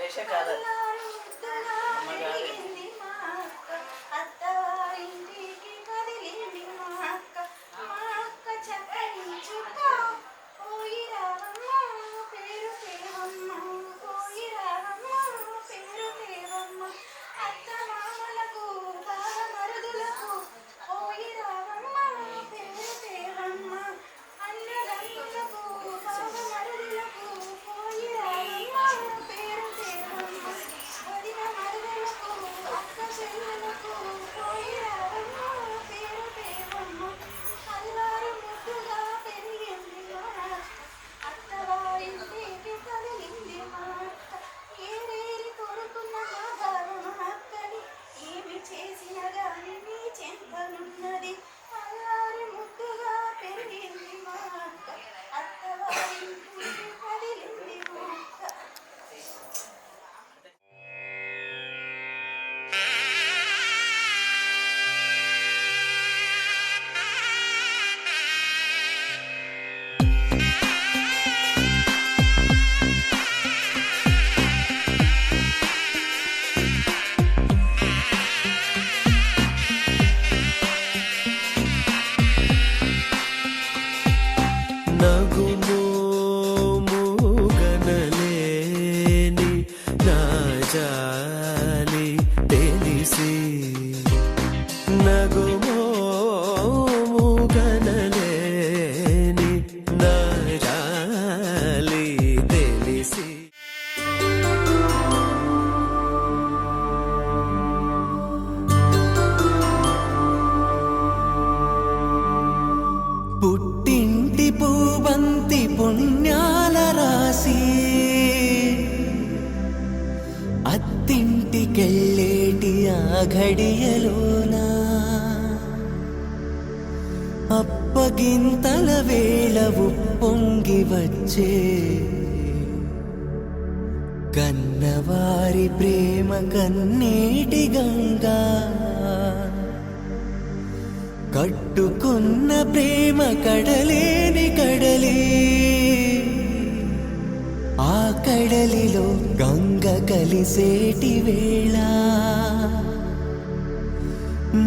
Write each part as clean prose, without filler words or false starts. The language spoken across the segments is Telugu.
యశ కాదు అమ్మగారు పుట్టింటి పూబంతి పుణ్యాల రాసి అత్తింటికెళ్ళేటి ఆ ఘడియలోనా అప్పగింతల వేళవు పొంగి వచ్చే కన్నవారి ప్రేమ కన్నీటి గంగా కట్టుకున్న ప్రేమ కడలేని కడలి ఆ కడలిలో గంగ కలిసేటి వేళ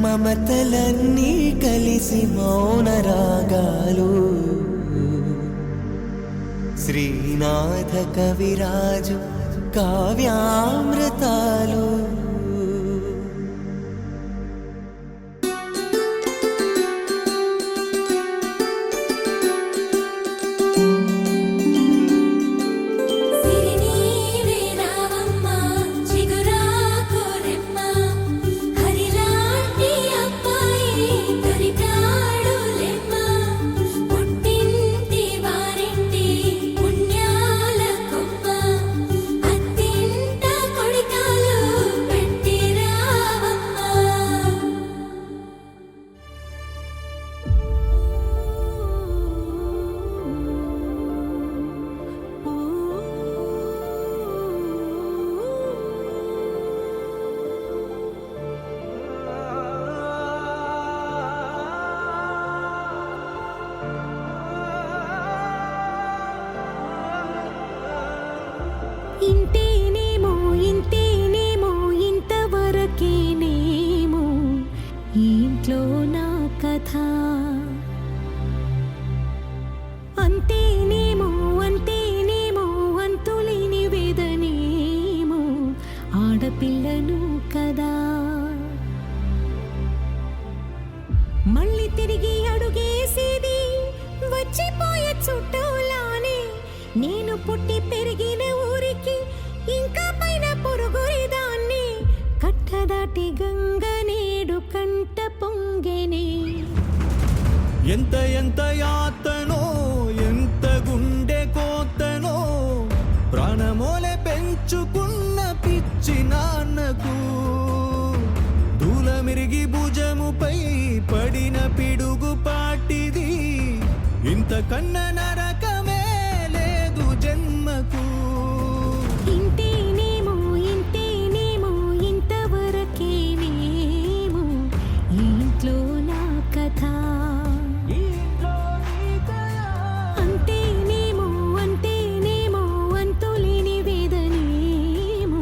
మమతలన్నీ కలిసి మౌన రాగాలు శ్రీనాథ కవిరాజు కావ్యామృతాలు ఇంతేనేమో ఇంతేనేమో ఇంతవరకేనేమో ఇంట్లో నా కథ అంతేనేమో అంతేనేమో అంతులేని వేదనేమో ఆడపిల్లను కదా మళ్ళీ తిరిగి అడుగేసేది వచ్చిపోయే చుట్టూలానే నేను పుట్టి పెరిగిన ఊరికి ఇంకా పైన పొరుగురిదాన్ని కట్టదాటి గంగ నేడు కంట పొంగెనే ఎంత ఎంత యాతనో ఎంత గుండె కోతనో ప్రాణమోలే పెంచుకున్న పిచ్చి నాన్నకు దూలమిరిగి భుజముపై పడిన పిడుగు పాటిది ఇంతకన్న నరకమే లేదు జన్మకు ఇంతేనేమో ఇంతేనేమో ఇంతవరకేనేమో ఇంట్లో నా కథ అంతేనేమో అంతేనేమో అంతులేని వేదనేమో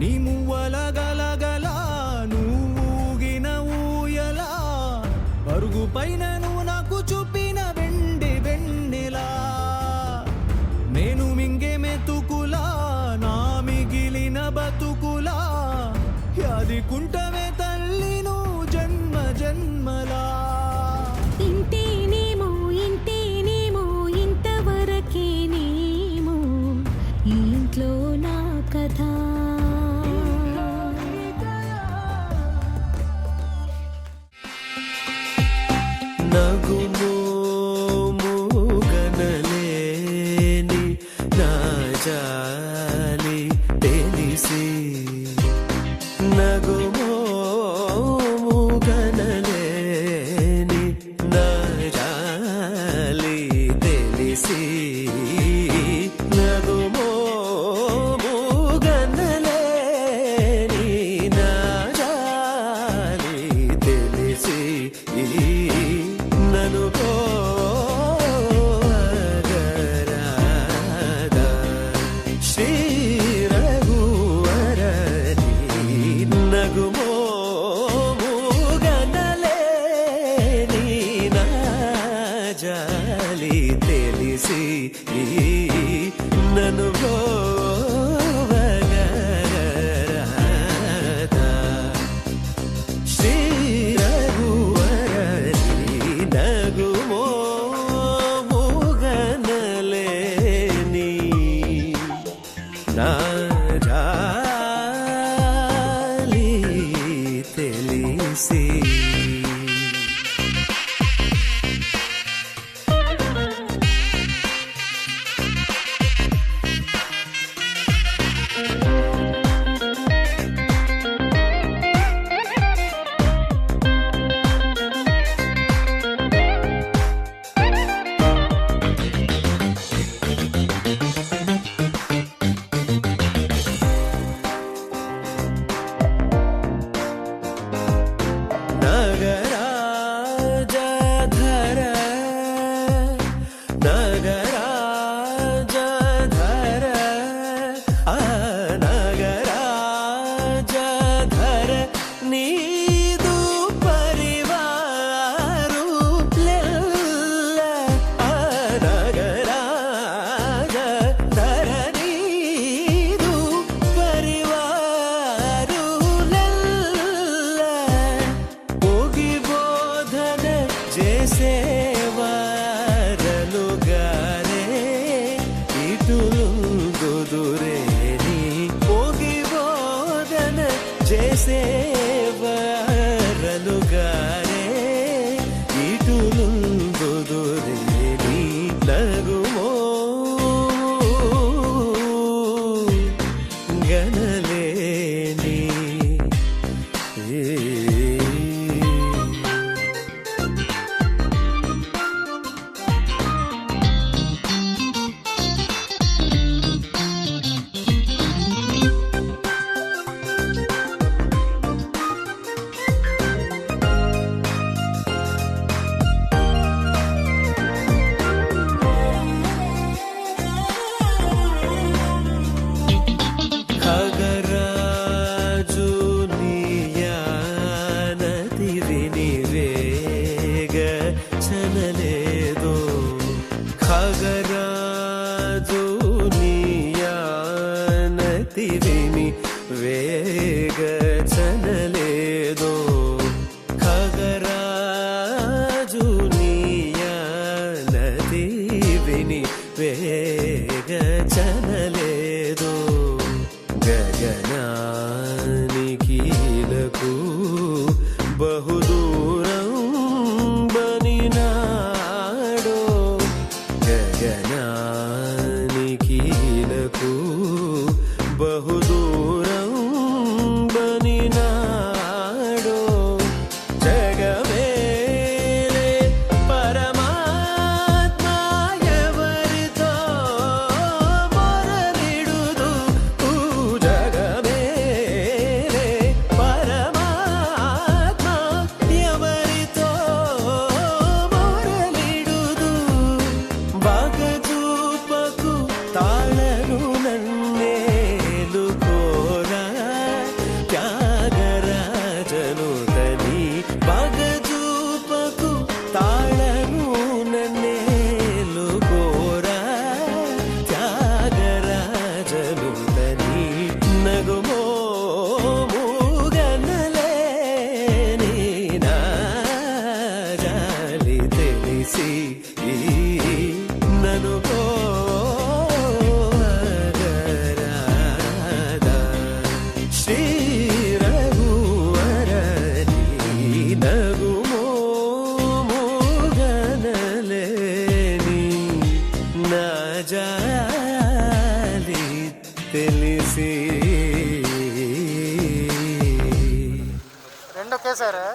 నీ మువ్వల గలగల నువ్వుగిన ఊయలా పరుగు పైన నువ్వు నాకు చూపిన వెండి వెన్నెలా నేను మింగే మెతుకులా నా మిగిలిన బతుకులా యాదికుంటవే తల్లి నువ్వు జన్మ జన్మలా ఇంతేనేమో ఇంతేనేమో ఇంతవరకేనేమో ఈ ఇంట్లో నా కథ నగుమో మూగనలేని నా జాలి తెలిసి నగుమో మూగనలేని నా జాలి తెలిసి నగుమో మూగనలేని నా జాలి తెలిసి నను పోగరాదా శ్రీ రఘువరని నగుమో మూగనలేని నా జాలి తెలిసి నను పోగరాదా శ్రీ రఘువరని నగుమో మూగనలేని నా జాలి తెలిసి నగరాజధర నగరాజధర ఆ నగరాజధర నీదు పరివారు లెల్ల ఆ నగరాజధర నీదు పరివారు లెల్ల పోగి బోధన చేసేవారలుగారే ఇటులుందుదురేని పోగి బోధన చేసేవారలుగారే ఇటులుందుదురేని నగుమో గనలేని ఖగరాజు నీయానతి వినివేగ చనలేదో ఖగరాజు నీయానతి విని వేగ చనలేదో ఖగరాజు నీయానతి విని వేగ చనలేదో గగనానికీలకు బహుదూరం బనినాడో గగనానికీలకు బహుదూరం నగుమో మూగనలేని నా జాలి తెలిసి నను పోగరాదా శ్రీ రఘువరని నగుమో మూగనలేని నా జాలి తెలిసి రెండు ఒకేసారా?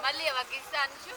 మళ్ళీ ఒక ఇస్తా అనుచు